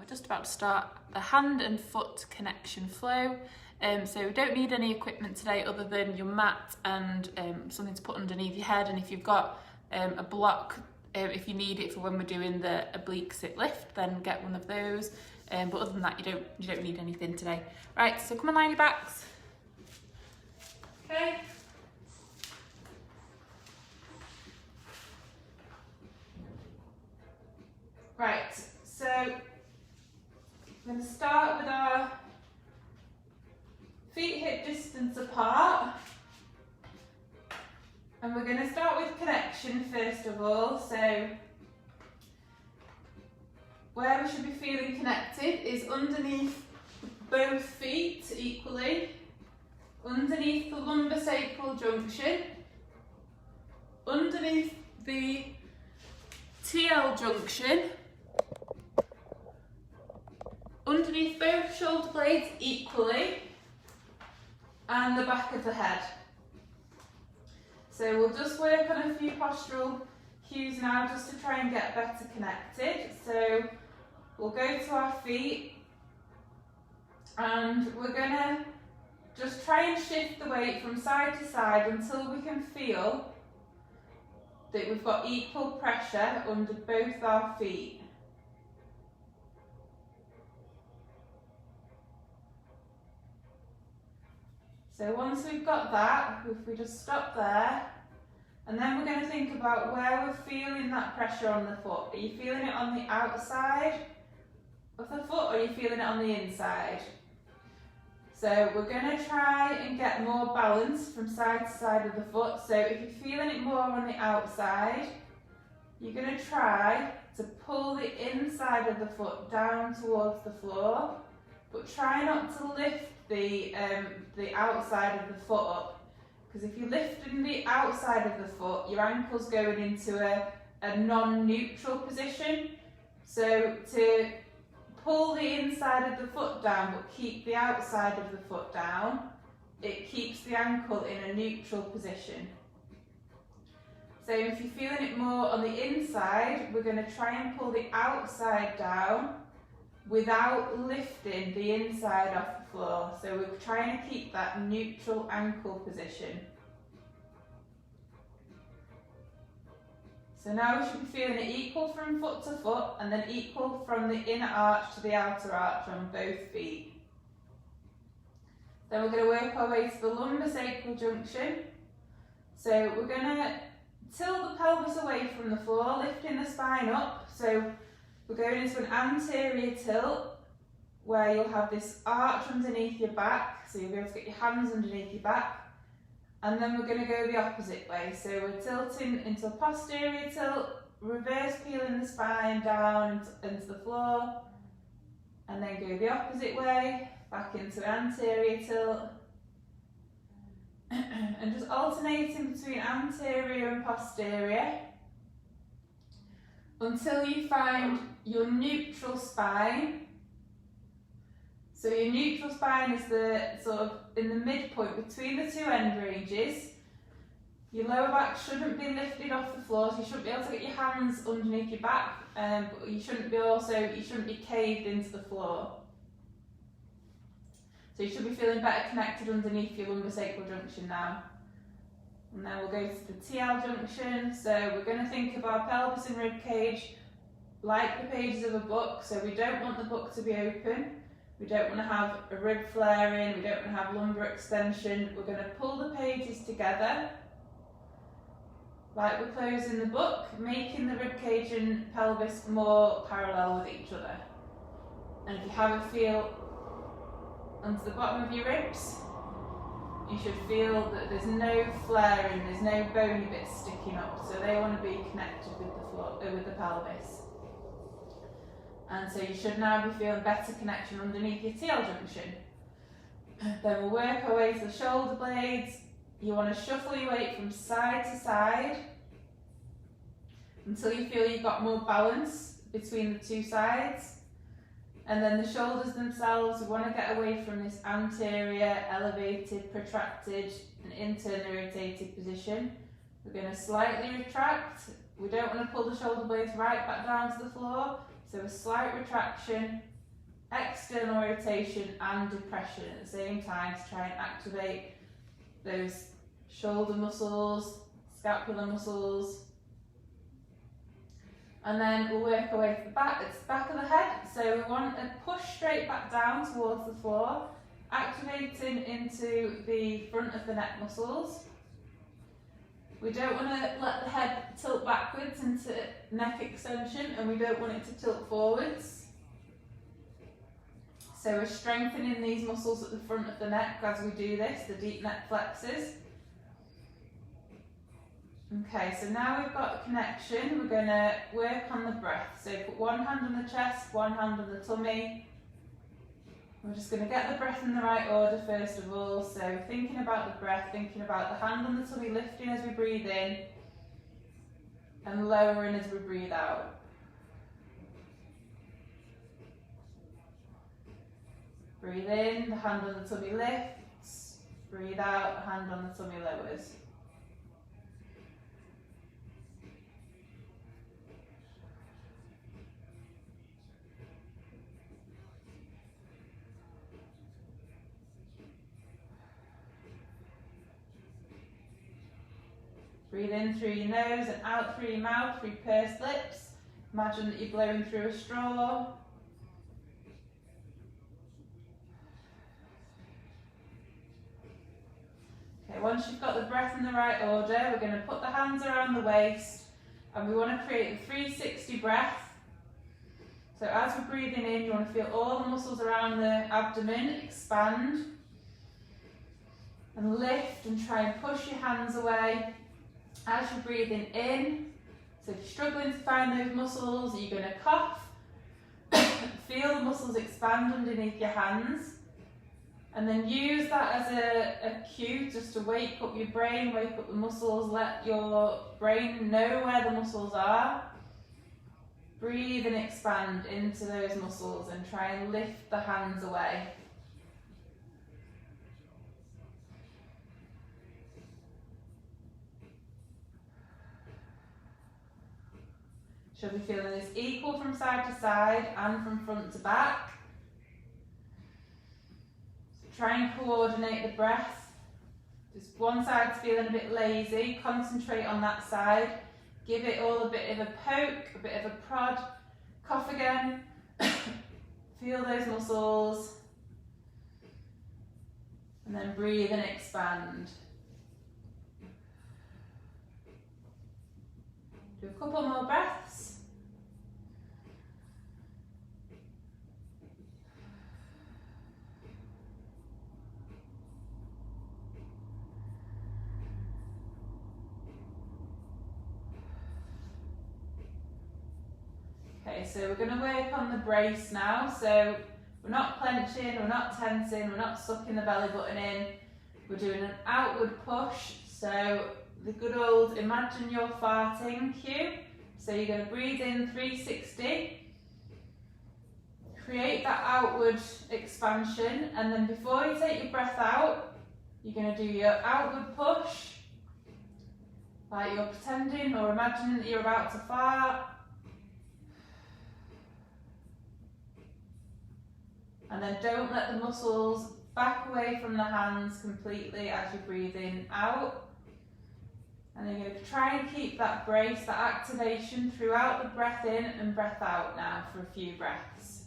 just about to start the hand and foot connection flow. So we don't need any equipment today other than your mat and something to put underneath your head, and if you've got a block, if you need it for when we're doing the oblique sit lift, then get one of those. But other than that, you don't need anything today. Right, so come and line your backs. Okay. Right, so I'm going to start with our feet hip distance apart, and we're going to start with connection first of all. So where we should be feeling connected is underneath both feet equally, underneath the lumbosacral junction, underneath the TL junction, underneath both shoulder blades equally, and the back of the head. So we'll just work on a few postural cues now just to try and get better connected. So we'll go to our feet and we're going to just try and shift the weight from side to side until we can feel that we've got equal pressure under both our feet. So once we've got that, if we just stop there, and then we're going to think about where we're feeling that pressure on the foot. Are you feeling it on the outside of the foot, or are you feeling it on the inside? So we're going to try and get more balance from side to side of the foot. So if you're feeling it more on the outside, you're going to try to pull the inside of the foot down towards the floor, but try not to lift the outside of the foot up, because if you're lifting the outside of the foot, your ankle's going into a non-neutral position. So to pull the inside of the foot down but keep the outside of the foot down, it keeps the ankle in a neutral position. So if you're feeling it more on the inside, we're going to try and pull the outside down without lifting the inside off the floor. So we're trying to keep that neutral ankle position. So now we should be feeling it equal from foot to foot, and then equal from the inner arch to the outer arch on both feet. Then we're going to work our way to the lumbosacral junction. So we're going to tilt the pelvis away from the floor, lifting the spine up. So we're going into an anterior tilt where you'll have this arch underneath your back, so you'll be able to get your hands underneath your back. And then we're going to go the opposite way. So we're tilting into a posterior tilt, reverse peeling the spine down into the floor, and then go the opposite way, back into anterior tilt. And just alternating between anterior and posterior until you find your neutral spine. So your neutral spine is the sort of in the midpoint between the two end ranges. Your lower back shouldn't be lifted off the floor, so you shouldn't be able to get your hands underneath your back, but you shouldn't be caved into the floor. So you should be feeling better connected underneath your lumbosacral junction now. And then we'll go to the TL junction. So we're going to think of our pelvis and rib cage like the pages of a book. So we don't want the book to be open. We don't want to have a rib flaring. We don't want to have lumbar extension. We're going to pull the pages together like we're closing the book, making the rib cage and pelvis more parallel with each other. And if you have a feel onto the bottom of your ribs, you should feel that there's no flaring, there's no bony bits sticking up, so they want to be connected with the floor, with the pelvis. And so you should now be feeling better connection underneath your TL junction. Then we'll work our way to the shoulder blades. You want to shuffle your weight from side to side until you feel you've got more balance between the two sides. And then the shoulders themselves, we want to get away from this anterior, elevated, protracted and internally rotated position. We're going to slightly retract. We don't want to pull the shoulder blades right back down to the floor. So a slight retraction external rotation and depression at the same time to try and activate those shoulder muscles, scapular muscles. And then we'll work our way to the back. It's the back of the head, so we want to push straight back down towards the floor, activating into the front of the neck muscles. We don't want to let the head tilt backwards into neck extension, and we don't want it to tilt forwards. So we're strengthening these muscles at the front of the neck as we do this, the deep neck flexors. Okay, so now we've got a connection, we're going to work on the breath. So put one hand on the chest, one hand on the tummy. We're just going to get the breath in the right order first of all. So thinking about the breath, thinking about the hand on the tummy lifting as we breathe in and lowering as we breathe out. Breathe in, the hand on the tummy lifts. Breathe out, the hand on the tummy lowers. Breathe in through your nose and out through your mouth, through pursed lips. Imagine that you're blowing through a straw. Okay, once you've got the breath in the right order, we're going to put the hands around the waist and we want to create a 360 breath. So as we're breathing in, you want to feel all the muscles around the abdomen expand and lift and try and push your hands away. As you're breathing in, so if you're struggling to find those muscles, you're going to cough, feel the muscles expand underneath your hands, and then use that as a cue just to wake up your brain, wake up the muscles, let your brain know where the muscles are. Breathe and expand into those muscles and try and lift the hands away. Should be feeling this equal from side to side and from front to back. So try and coordinate the breath. Just one side's feeling a bit lazy, concentrate on that side. Give it all a bit of a poke, a bit of a prod. Cough again. Feel those muscles. And then breathe and expand. Do a couple more breaths. Okay, so we're going to work on the brace now. So we're not clenching, we're not tensing, we're not sucking the belly button in. We're doing an outward push. So the good old imagine you're farting cue. So you're going to breathe in 360. Create that outward expansion, and then before you take your breath out, you're going to do your outward push. Like you're pretending or imagining that you're about to fart. And then don't let the muscles back away from the hands completely as you're breathing out. And then you're going to try and keep that brace, that activation throughout the breath in and breath out now for a few breaths.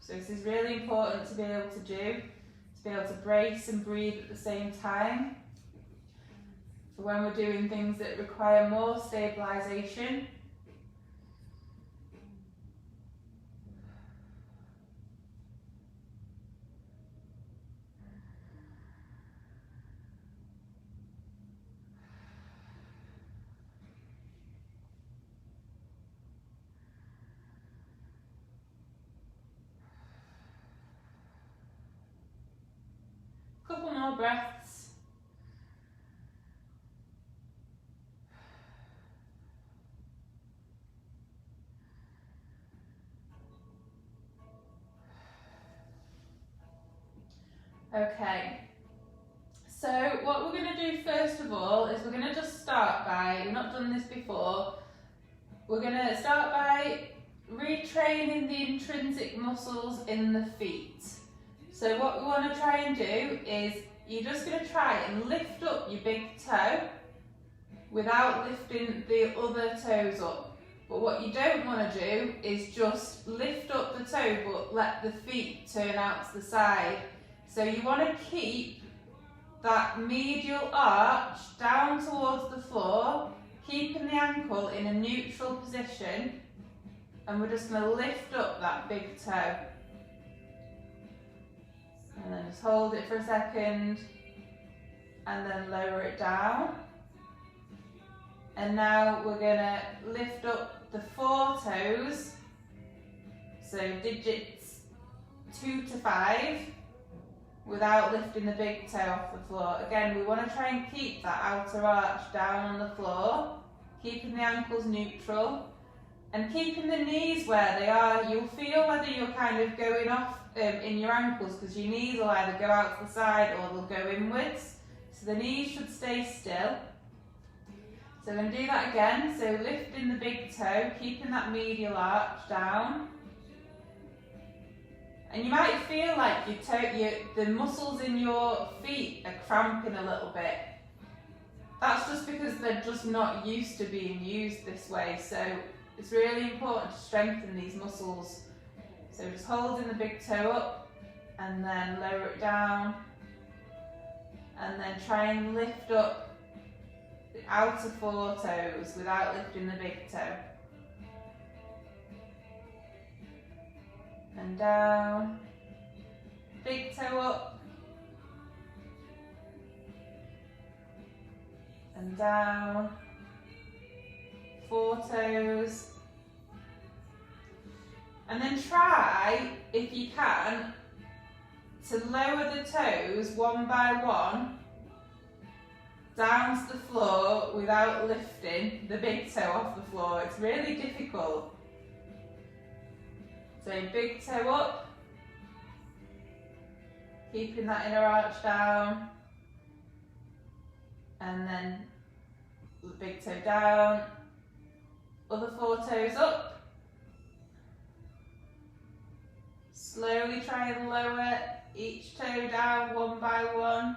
So this is really important to be able to do, to be able to brace and breathe at the same time. For when we're doing things that require more stabilisation. Couple more breaths. Okay, so what we're going to do first of all is we're going to just start by, we've not done this before, we're going to start by retraining the intrinsic muscles in the feet. So what we want to try and do is you're just going to try and lift up your big toe without lifting the other toes up. But what you don't want to do is just lift up the toe but let the feet turn out to the side. So you want to keep that medial arch down towards the floor, keeping the ankle in a neutral position, and we're just going to lift up that big toe. And then just hold it for a second, and then lower it down. And now we're going to lift up the 4 toes, so digits 2 to 5, without lifting the big toe off the floor. Again, we want to try and keep that outer arch down on the floor, keeping the ankles neutral, and keeping the knees where they are. You'll feel whether you're kind of going off in your ankles, because your knees will either go out to the side or they'll go inwards. So the knees should stay still. So we're going to do that again. So lifting the big toe, keeping that medial arch down. And you might feel like the muscles in your feet are cramping a little bit. That's just because they're just not used to being used this way. So it's really important to strengthen these muscles. So just holding the big toe up and then lower it down. And then try and lift up the outer 4 toes without lifting the big toe. And down, big toe up, and down, 4 toes, and then try, if you can, to lower the toes one by one down to the floor without lifting the big toe off the floor. It's really difficult. So big toe up, keeping that inner arch down, and then the big toe down, other 4 toes up. Slowly try and lower each toe down one by one.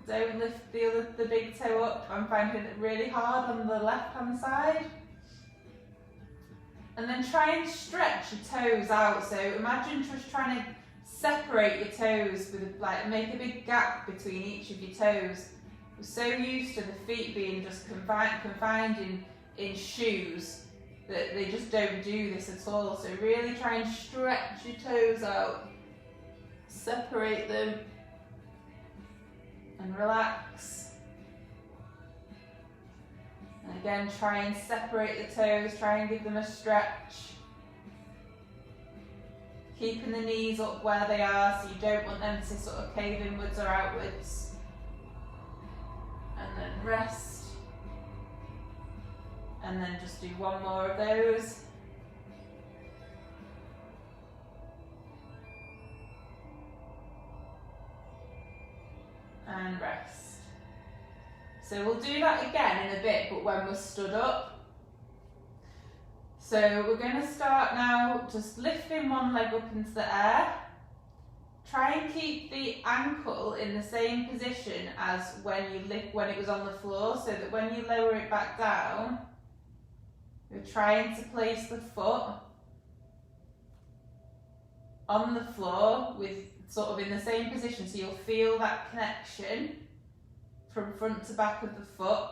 Don't lift the big toe up. I'm finding it really hard on the left hand side. And then try and stretch your toes out. So imagine just trying to separate your toes with make a big gap between each of your toes. We're so used to the feet being just confined in shoes that they just don't do this at all. So really try and stretch your toes out, separate them, and relax. And again, try and separate the toes, try and give them a stretch. Keeping the knees up where they are, so you don't want them to sort of cave inwards or outwards. And then rest. And then just do one more of those. And rest. So we'll do that again in a bit, but when we're stood up. So we're going to start now just lifting one leg up into the air. Try and keep the ankle in the same position as when it was on the floor, so that when you lower it back down, you're trying to place the foot on the floor with sort of in the same position, so you'll feel that connection from front to back of the foot,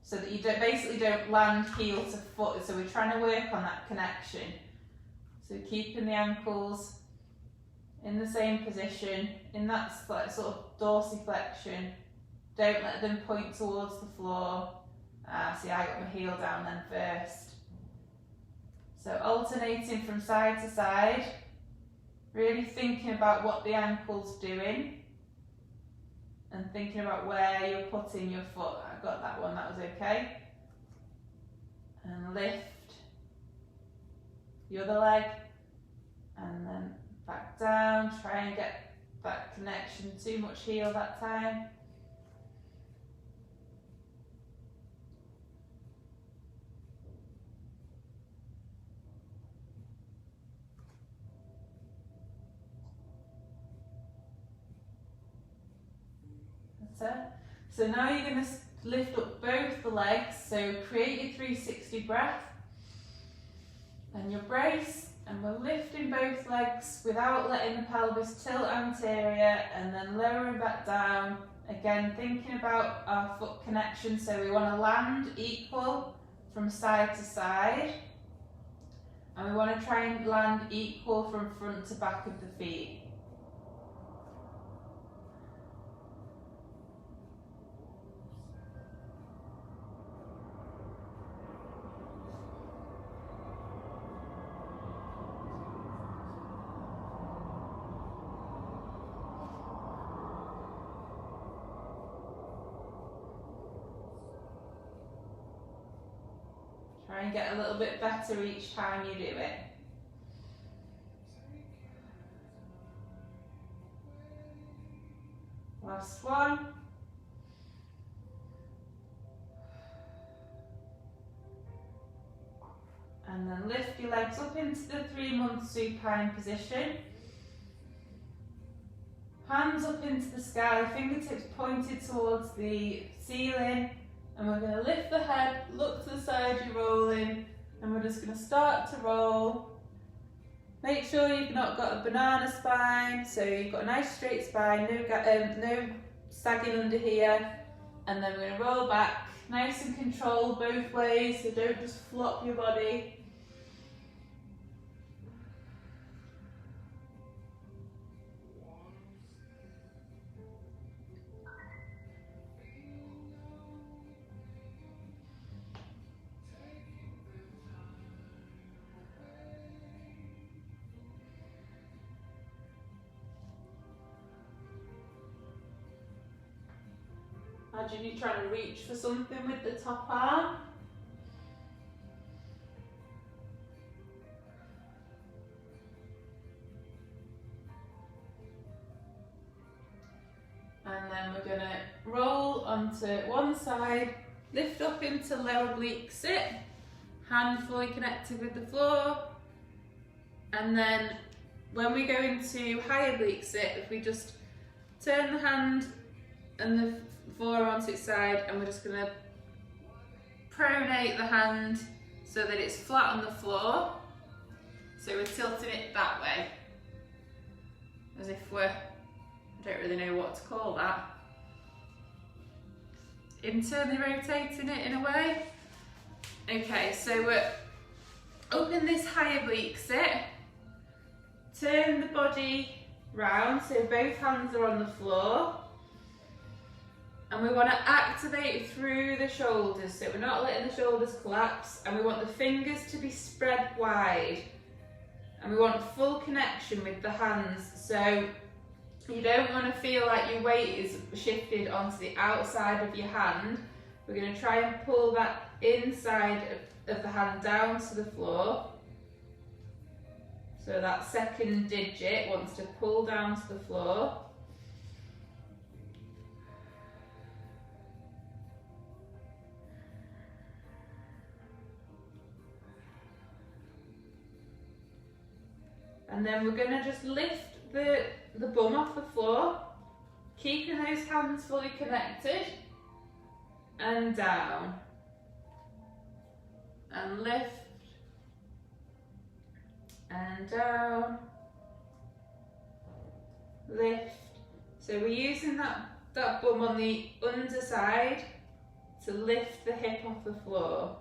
so that you basically don't land heel to foot. So we're trying to work on that connection. So keeping the ankles in the same position, in that sort of dorsiflexion. Don't let them point towards the floor. See, I got my heel down then first. So alternating from side to side, really thinking about what the ankle's doing and thinking about where you're putting your foot. I got that one, that was okay. And lift the other leg, and then back down. Try and get that connection. Too much heel that time. better. So now you're going to lift up both the legs, so create your 360 breath. And your brace, and we're lifting both legs without letting the pelvis tilt anterior, and then lowering back down. Again, thinking about our foot connection, so we want to land equal from side to side. And we want to try and land equal from front to back of the feet. Try and get a little bit better each time you do it. Last one. And then lift your legs up into the 3-month supine position. Hands up into the sky, fingertips pointed towards the ceiling. And we're going to lift the head, look to the side you're rolling, and we're just going to start to roll. Make sure you've not got a banana spine, so you've got a nice straight spine, no sagging under here. And then we're going to roll back, nice and controlled both ways, so don't just flop your body. Imagine you're trying to reach for something with the top arm. And then we're going to roll onto one side, lift up into low oblique sit, hand fully connected with the floor. And then when we go into high oblique sit, if we just turn the hand and the forearm onto its side, and we're just going to pronate the hand so that it's flat on the floor. So we're tilting it that way, as if we're, I don't really know what to call that, internally rotating it in a way. Okay, so we're up in this high oblique sit, turn the body round so both hands are on the floor. And we want to activate through the shoulders, so we're not letting the shoulders collapse, and we want the fingers to be spread wide. And we want full connection with the hands, so you don't want to feel like your weight is shifted onto the outside of your hand. We're going to try and pull that inside of the hand down to the floor. So that second digit wants to pull down to the floor. And then we're going to just lift the bum off the floor, keeping those hands fully connected, and down. And lift, and down, lift. So we're using that bum on the underside to lift the hip off the floor.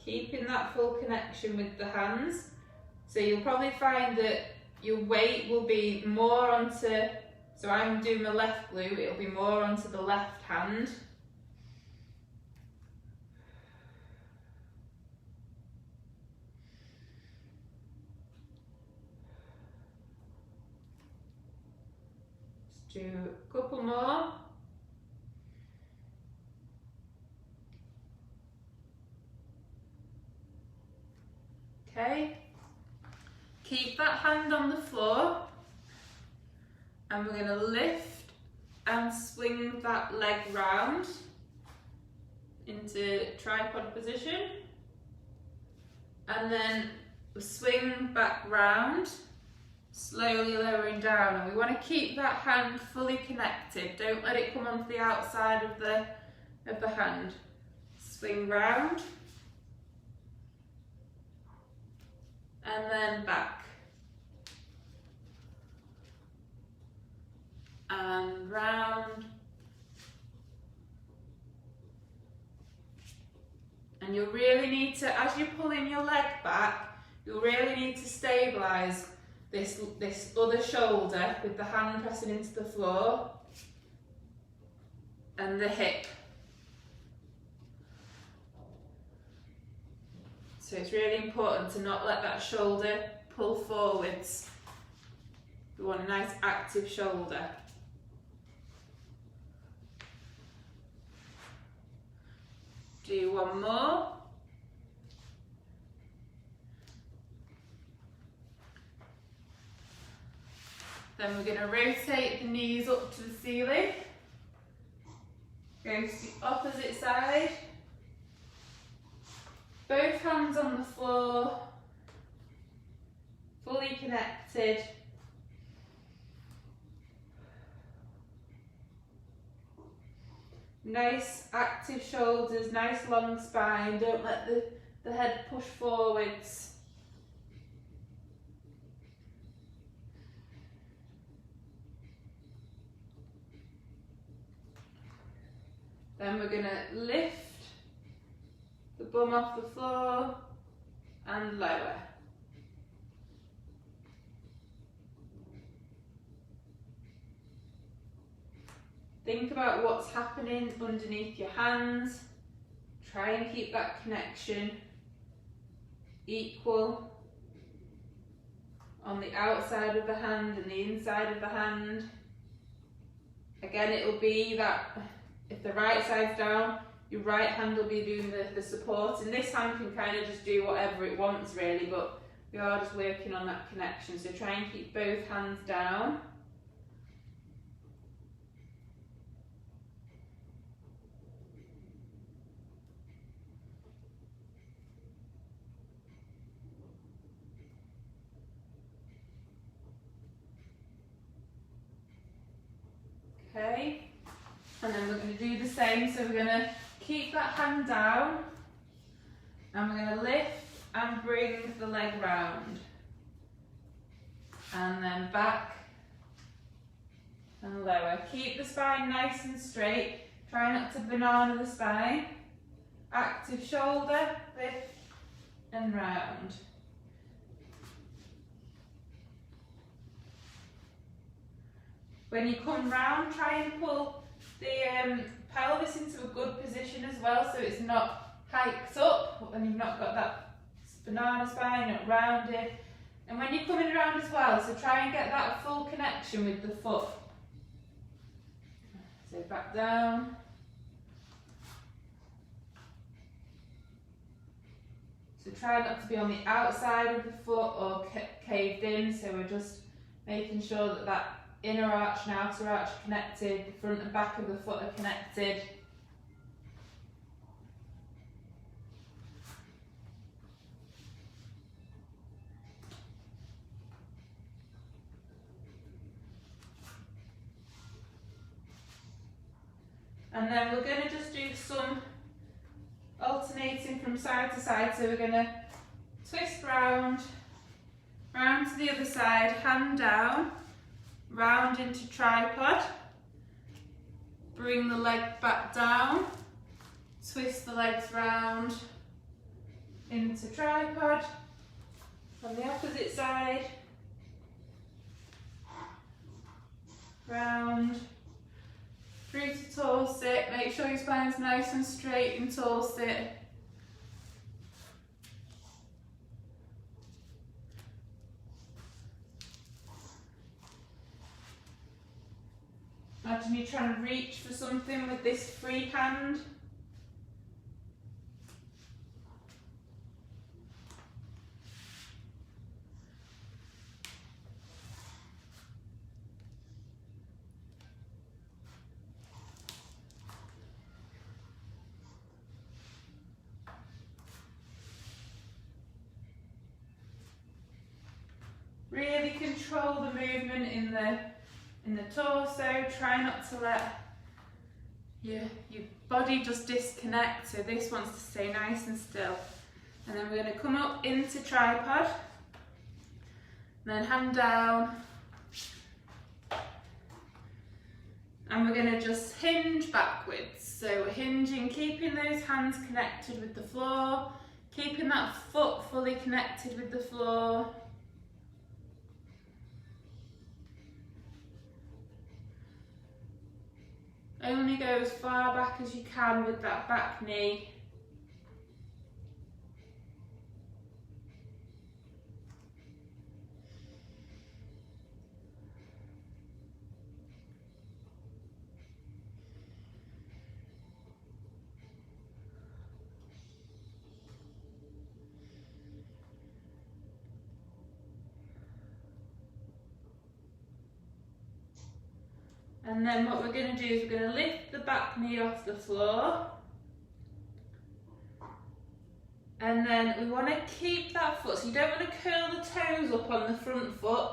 Keeping that full connection with the hands. So you'll probably find that your weight will be more onto, so I'm doing my left glute, it'll be more onto the left hand. Let's do a couple more. Okay. Keep that hand on the floor, and we're going to lift and swing that leg round into tripod position, and then swing back round Slowly lowering down, and we want to keep that hand fully connected. Don't let it come onto the outside of the hand. Swing round and then back and round, and you'll really need to, as you're pulling your leg back, you'll really need to stabilise this other shoulder with the hand pressing into the floor and the hip. So it's really important to not let that shoulder pull forwards. We want a nice active shoulder. Do one more. Then we're going to rotate the knees up to the ceiling. Go to the opposite side. Both hands on the floor, fully connected. Nice active shoulders, nice long spine. Don't let the head push forwards. Then we're going to lift the bum off the floor and lower. Think about what's happening underneath your hands. Try and keep that connection equal on the outside of the hand and the inside of the hand. Again, it will be that if the right side's down, your right hand will be doing the support, and this hand can kind of just do whatever it wants really, but we are just working on that connection. So try and keep both hands down. Okay, and then we're going to do the same. So we're going to keep that hand down and we're going to lift and bring the leg round and then back and lower. Keep the spine nice and straight. Try not to banana the spine. Active shoulder, lift and round. When you come round, try and pull the pelvis into a good position as well, so it's not hiked up and you've not got that banana spine, not rounded. And when you're coming around as well, so try and get that full connection with the foot. So back down. So try not to be on the outside of the foot or caved in, so we're just making sure that that inner arch and outer arch are connected, the front and back of the foot are connected. And then we're going to just do some alternating from side to side. So we're going to twist round, round to the other side, hand down, round into tripod, bring the leg back down, twist the legs round into tripod, on the opposite side, round, through to tall sit. Make sure your spine's nice and straight in tall sit. Imagine you're trying to reach for something with this free hand. Really control the movement in the torso. Try not to let your body just disconnect. So this wants to stay nice and still. And then we're going to come up into tripod. And then hand down. And we're going to just hinge backwards. So we're hinging, keeping those hands connected with the floor, keeping that foot fully connected with the floor. Only go as far back as you can with that back knee. And then what we're going to do is we're going to lift the back knee off the floor. And then we want to keep that foot, so you don't want to curl the toes up on the front foot.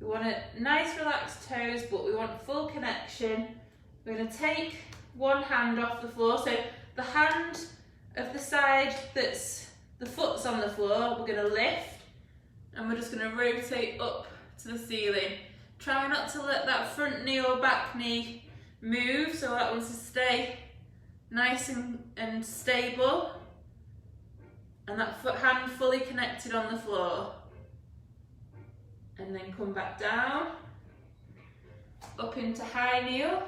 We want nice relaxed toes, but we want full connection. We're going to take one hand off the floor, so the hand of the side that's the foot's on the floor, we're going to lift, and we're just going to rotate up to the ceiling. Try not to let that front knee or back knee move, so that wants to stay nice and stable. And that foot hand fully connected on the floor. And then come back down, up into high kneel.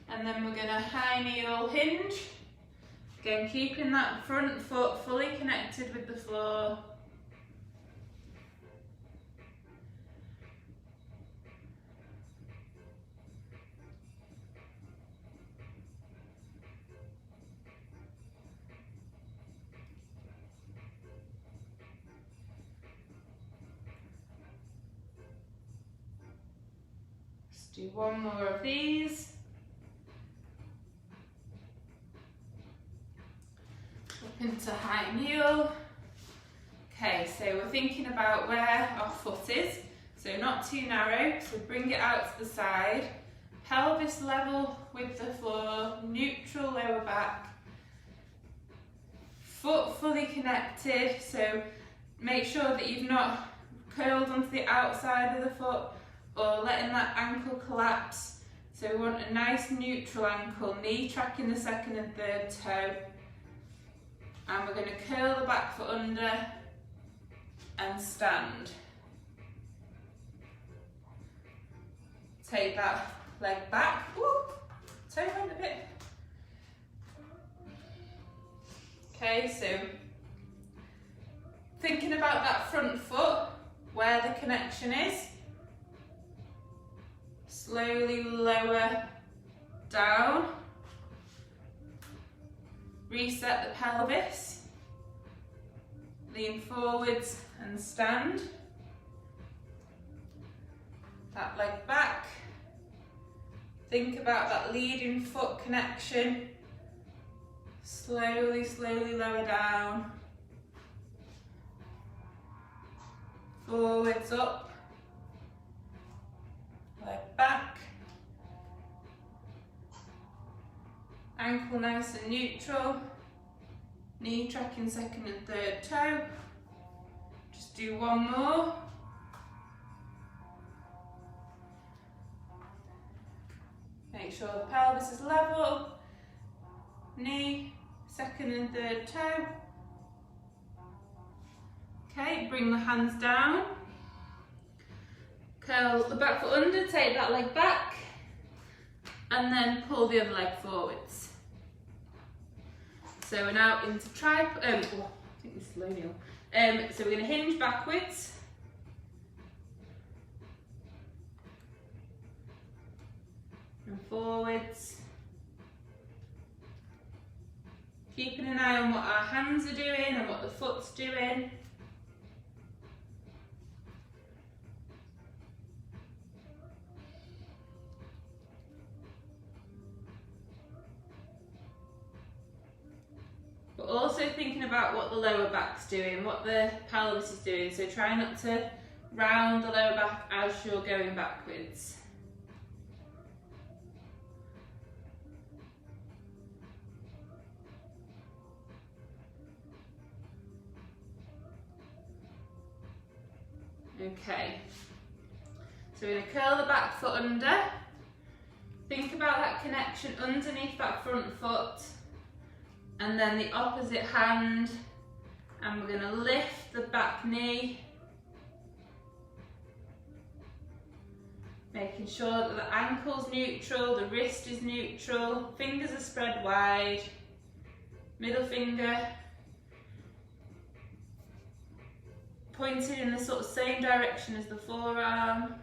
And then we're going to high kneel hinge. Again, keeping that front foot fully connected with the floor. Do one more of these. Up into high kneel. Okay, so we're thinking about where our foot is. So not too narrow, so bring it out to the side. Pelvis level with the floor, neutral lower back. Foot fully connected, so make sure that you've not curled onto the outside of the foot or letting that ankle collapse. So we want a nice neutral ankle, knee tracking the second and third toe. And we're going to curl the back foot under and stand. Take that leg back. Woo! Toe bend a bit. Okay, so thinking about that front foot, where the connection is. Slowly lower down, reset the pelvis, lean forwards and stand, that leg back, think about that leading foot connection, slowly lower down, forwards up, leg back, ankle nice and neutral, knee tracking second and third toe. Just do one more. Make sure the pelvis is level, knee, second and third toe. Okay, bring the hands down. Curl the back foot under, take that leg back, and then pull the other leg forwards. So we're now into tripod, I think this is low kneel. So we're going to hinge backwards. And forwards. Keeping an eye on what our hands are doing and what the foot's doing. Also thinking about what the lower back's doing, what the pelvis is doing, so try not to round the lower back as you're going backwards. Okay, so we're going to curl the back foot under. Think about that connection underneath that front foot, and then the opposite hand, and we're going to lift the back knee, making sure that the ankle's neutral, the wrist is neutral, fingers are spread wide, middle finger pointed in the sort of same direction as the forearm,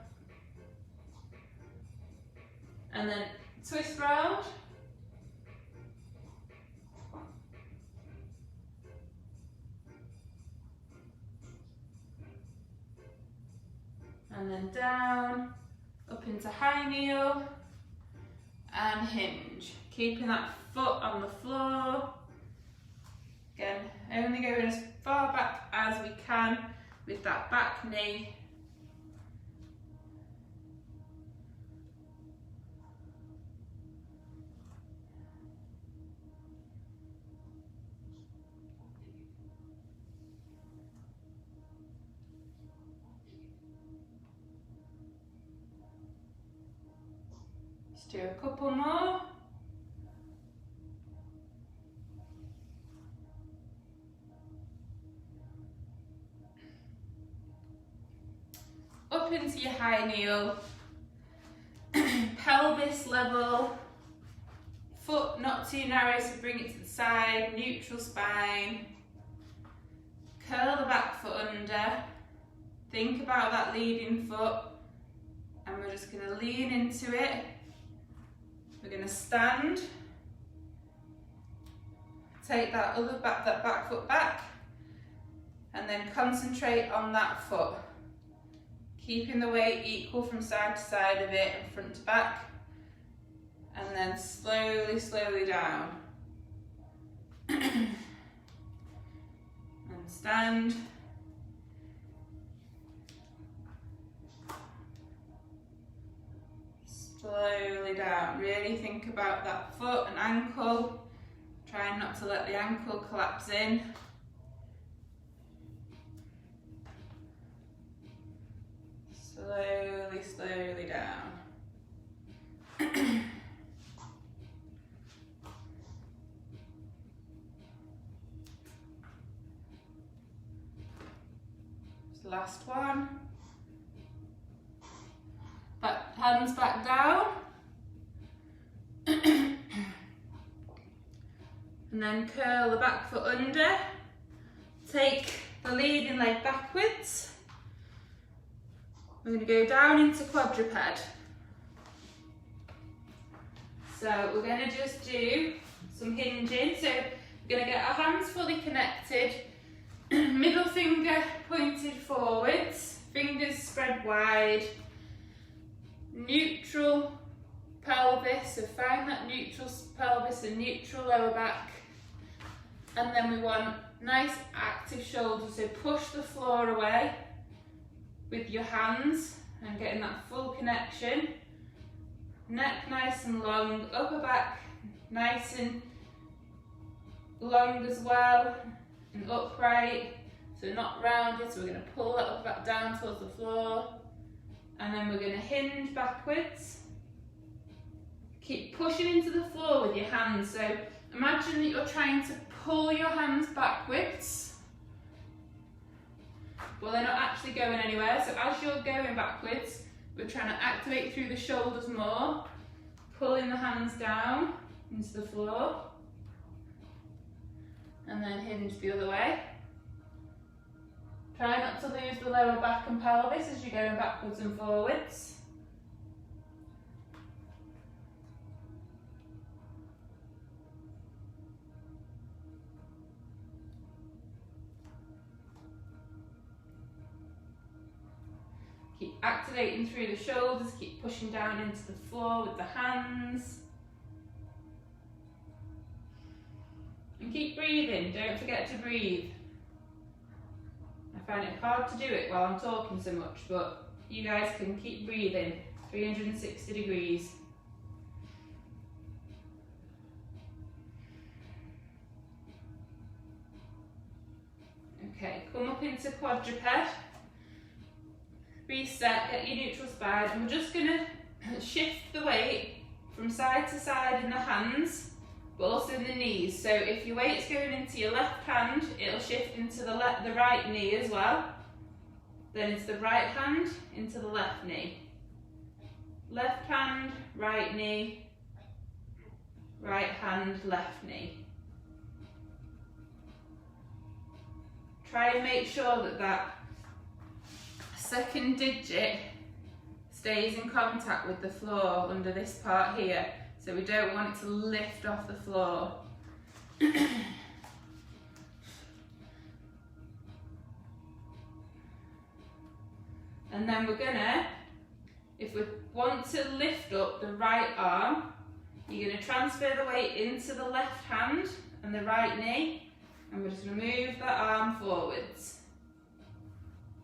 and then twist round. And then down, up into high kneel, and hinge. Keeping that foot on the floor. Again, only going as far back as we can with that back knee. Let's do a couple more. Up into your high kneel, pelvis level, foot not too narrow, so bring it to the side, neutral spine. Curl the back foot under, think about that leading foot, and we're just going to lean into it. We're going to stand, take that back foot back, and then concentrate on that foot. Keeping the weight equal from side to side of it and front to back, and then slowly, slowly down. And stand. Slowly down. Really think about that foot and ankle. Trying not to let the ankle collapse in. Slowly, slowly down. Last one. Hands back down. And then curl the back foot under. Take the leading leg backwards. We're going to go down into quadruped. So we're going to just do some hinging. So we're going to get our hands fully connected, middle finger pointed forwards, fingers spread wide, neutral pelvis, so find that neutral pelvis and neutral lower back. And then we want nice active shoulders, so push the floor away with your hands and getting that full connection. Neck nice and long, upper back nice and long as well, and upright, so not rounded. So we're going to pull that upper back down towards the floor, and then we're going to hinge backwards. Keep pushing into the floor with your hands, so imagine that you're trying to pull your hands backwards. Well, they're not actually going anywhere, so as you're going backwards, we're trying to activate through the shoulders more, pulling the hands down into the floor, and then hinge the other way. Try not to lose the lower back and pelvis as you're going backwards and forwards. Keep activating through the shoulders, keep pushing down into the floor with the hands. And keep keep breathing, don't forget to breathe. I find it hard to do it while I'm talking so much, but you guys can keep breathing, 360 degrees. Okay, come up into quadruped, reset, get your neutral spine, and we're just going to shift the weight from side to side in the hands, but also in the knees. So if your weight's going into your left hand, it'll shift into the right knee as well. Then it's the right hand into the left knee. Left hand, right knee, right hand, left knee. Try and make sure that that second digit stays in contact with the floor under this part here. So we don't want it to lift off the floor. And then we're gonna, if we want to lift up the right arm, you're gonna transfer the weight into the left hand and the right knee, and we're just gonna move that arm forwards.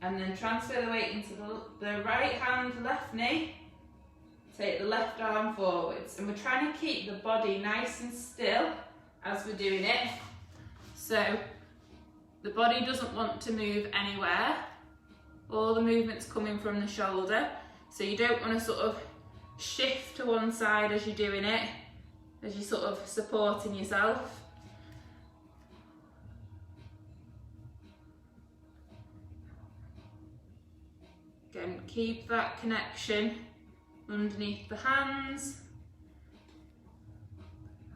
And then transfer the weight into the right hand, left knee, take the left arm forwards. And we're trying to keep the body nice and still as we're doing it. So the body doesn't want to move anywhere. All the movement's coming from the shoulder. So you don't want to sort of shift to one side as you're doing it, as you're sort of supporting yourself. Again, keep that connection underneath the hands.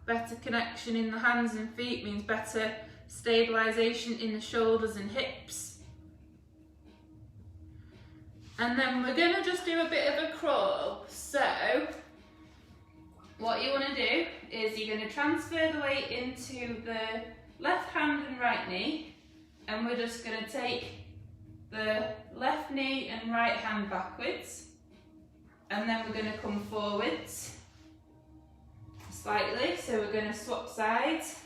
Better connection in the hands and feet means better stabilisation in the shoulders and hips. And then we're going to just do a bit of a crawl. So what you want to do is you're going to transfer the weight into the left hand and right knee, and we're just going to take the left knee and right hand backwards, and then we're going to come forwards slightly, so we're going to swap sides.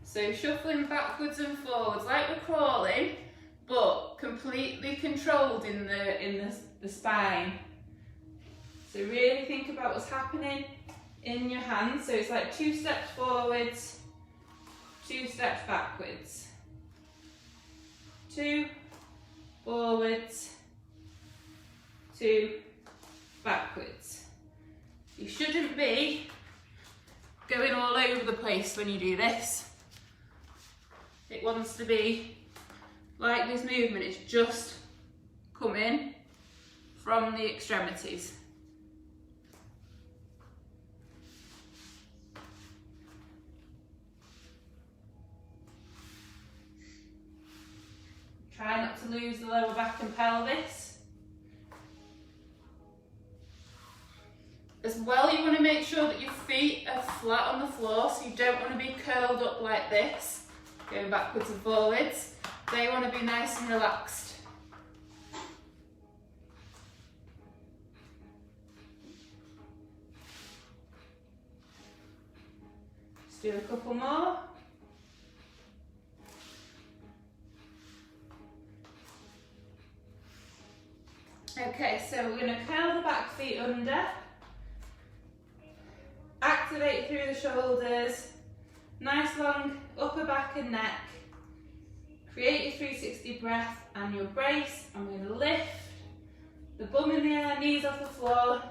So shuffling backwards and forwards like we're crawling, but completely controlled in the spine. So really think about what's happening in your hands. So it's like 2 steps forwards, 2 steps backwards, 2 forwards, 2 backwards. You shouldn't be going all over the place when you do this. It wants to be like this movement is just coming from the extremities. Try not to lose the lower back and pelvis. As well, you want to make sure that your feet are flat on the floor, so you don't want to be curled up like this, going backwards and forwards. They want to be nice and relaxed. Just do a couple more. Okay, so we're going to curl the back feet under, activate through the shoulders, nice long upper back and neck. Create your 360 breath and your brace. I'm going to lift the bum in the air, knees off the floor.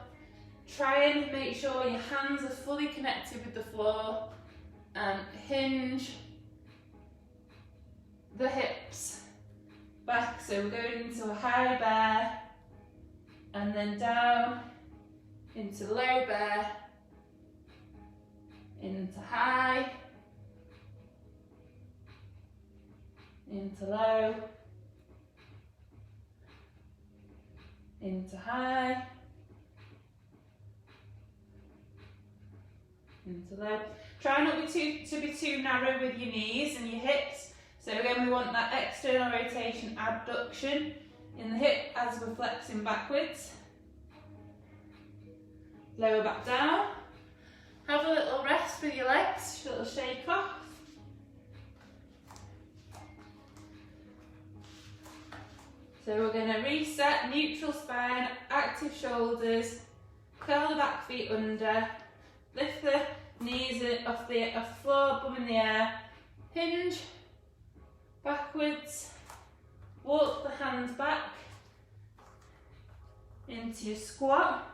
Try and make sure your hands are fully connected with the floor, and hinge the hips back. So we're going into a high bear, and then down into low bear, into high, into low, into high, into low. Try not to be too narrow with your knees and your hips. So again, we want that external rotation, abduction in the hip as we're flexing backwards. Lower back down. Have a little rest with your legs, a little shake off. So we're going to reset, neutral spine, active shoulders, curl the back feet under, lift the knees off the floor, bum in the air, hinge, backwards, walk the hands back into your squat.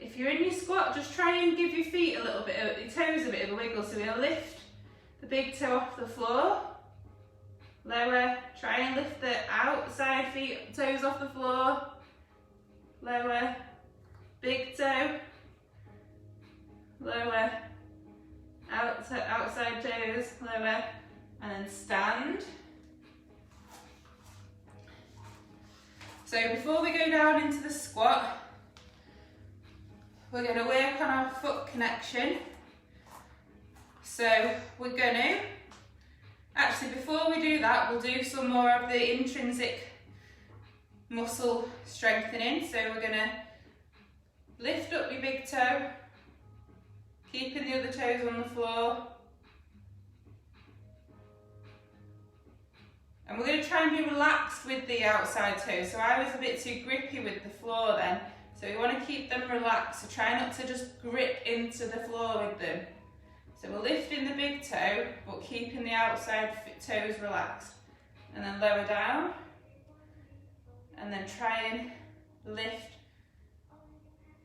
If you're in your squat, just try and give your feet a little bit, your toes a bit of a wiggle. So we'll lift the big toe off the floor, lower, try and lift the outside toes off the floor, lower, big toe, lower, outside toes, lower, and then stand. So before we go down into the squat, we're going to work on our foot connection. So we're going to, actually before we do that, we'll do some more of the intrinsic muscle strengthening. So we're going to lift up your big toe, keeping the other toes on the floor. And we're going to try and be relaxed with the outside toes. So I was a bit too grippy with the floor then. So we want to keep them relaxed. So try not to just grip into the floor with them. So we're lifting the big toe, but keeping the outside toes relaxed. And then lower down. And then try and lift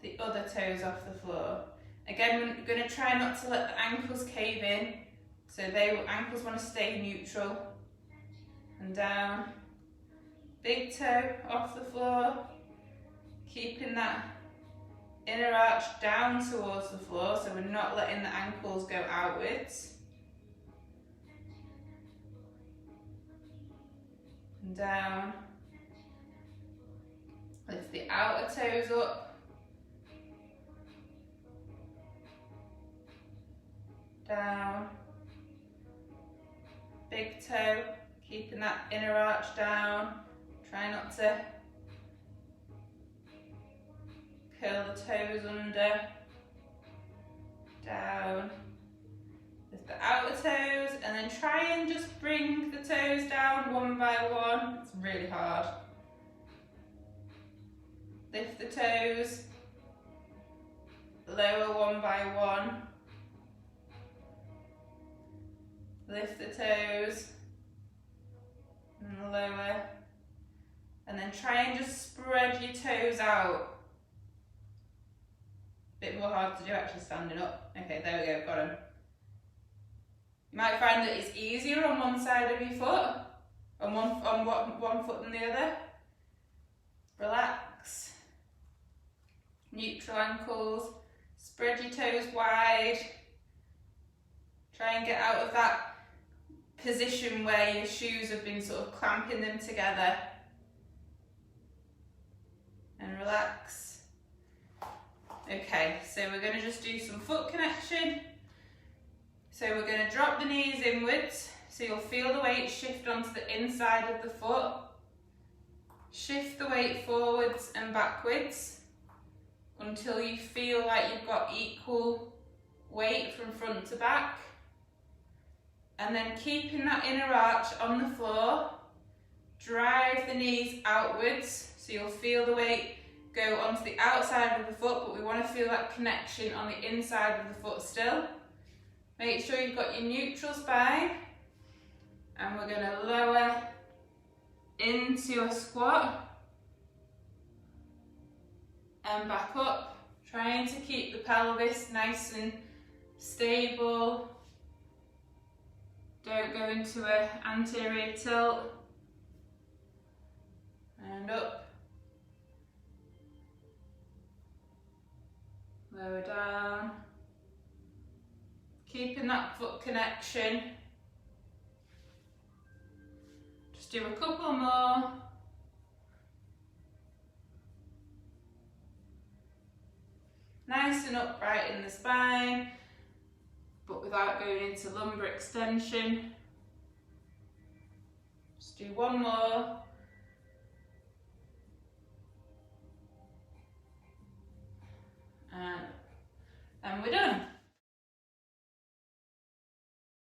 the other toes off the floor. Again, we're going to try not to let the ankles cave in. So ankles want to stay neutral. And down. Big toe off the floor. Keeping that inner arch down towards the floor, so we're not letting the ankles go outwards. And down. Lift the outer toes up. Down. Big toe, keeping that inner arch down. Try not to curl the toes under, down, lift the outer toes, and then try and just bring the toes down one by one. It's really hard. Lift the toes, lower one by one. Lift the toes, and lower. And then try and just spread your toes out. Bit more hard to do actually standing up. Okay, there we go, got them. You might find that it's easier on one side of your foot, on one foot than the other. Relax. Neutral ankles. Spread your toes wide. Try and get out of that position where your shoes have been sort of clamping them together. And relax. Okay, so we're going to just do some foot connection. So we're going to drop the knees inwards, so you'll feel the weight shift onto the inside of the foot. Shift the weight forwards and backwards until you feel like you've got equal weight from front to back. And then keeping that inner arch on the floor, drive the knees outwards, so you'll feel the weight go onto the outside of the foot, but we want to feel that connection on the inside of the foot still. Make sure you've got your neutral spine, and we're going to lower into a squat and back up, trying to keep the pelvis nice and stable. Don't go into an anterior tilt. And up. Lower down. Keeping that foot connection. Just do a couple more. Nice and upright in the spine, but without going into lumbar extension. Just do one more. And we're done.